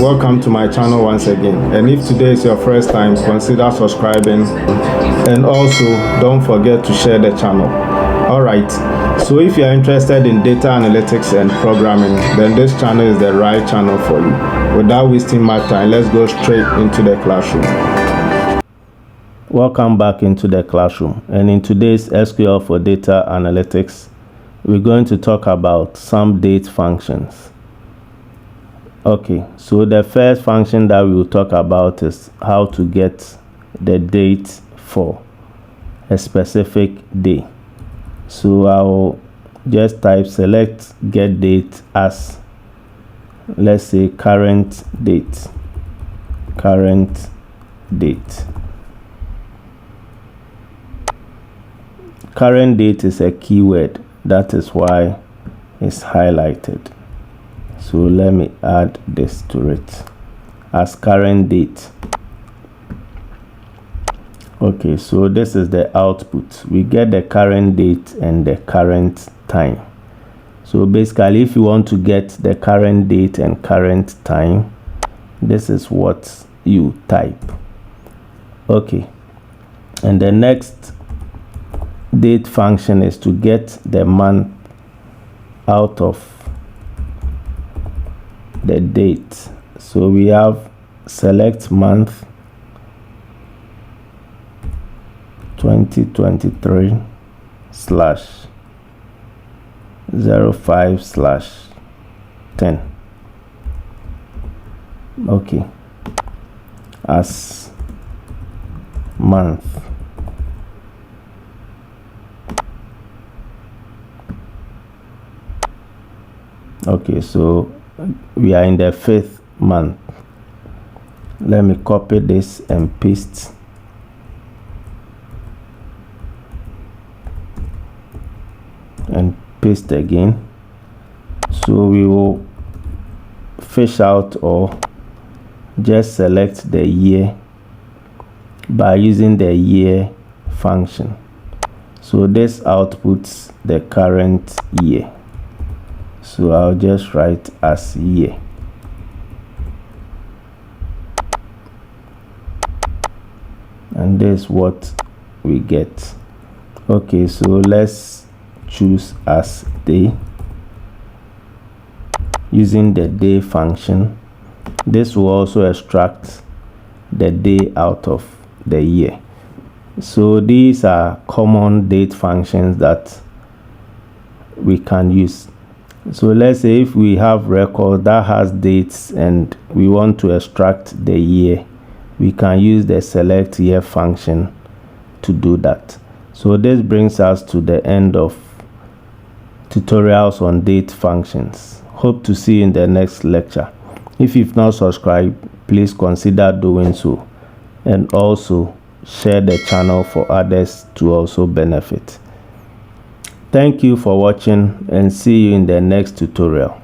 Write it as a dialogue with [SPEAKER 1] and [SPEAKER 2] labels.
[SPEAKER 1] welcome to my channel once again. And if today is your first time, consider subscribing, and also don't forget to share the channel. Alright, so if you are interested in data analytics and programming, then this channel is the right channel for you. Without wasting my time, let's go straight into the classroom. Welcome back into the classroom, and in today's SQL for data analytics, we're going to talk about some date functions. Okay, so the first function that we will talk about is how to get the date for a specific day. So I'll just type select get date as, let's say, current date. Current date. Current date is a keyword. That is why it's highlighted. So let me add this to it as current date. Okay, so this is the output. We get the current date and the current time. So basically, if you want to get the current date and current time, this is what you type. Okay, and the next date function is to get the month out of the date. So we have select month 2023 slash 05 slash 10. Okay, as month. Okay, so we are in the 5th month. Let me copy this and paste. And paste again. So we will fish out or just select the year by using the year function. So this outputs the current year. So I'll just write as year. And this is what we get. Okay, so let's choose as day using the day function. This will also extract the day out of the year. So these are common date functions that we can use. So let's say if we have record that has dates and we want to extract the year, we can use the select year function to do that. So this brings us to the end of tutorials on date functions. Hope to see you in the next lecture. If you've not subscribed, please consider doing so, and also share the channel for others to also benefit. Thank you for watching, and see you in the next tutorial.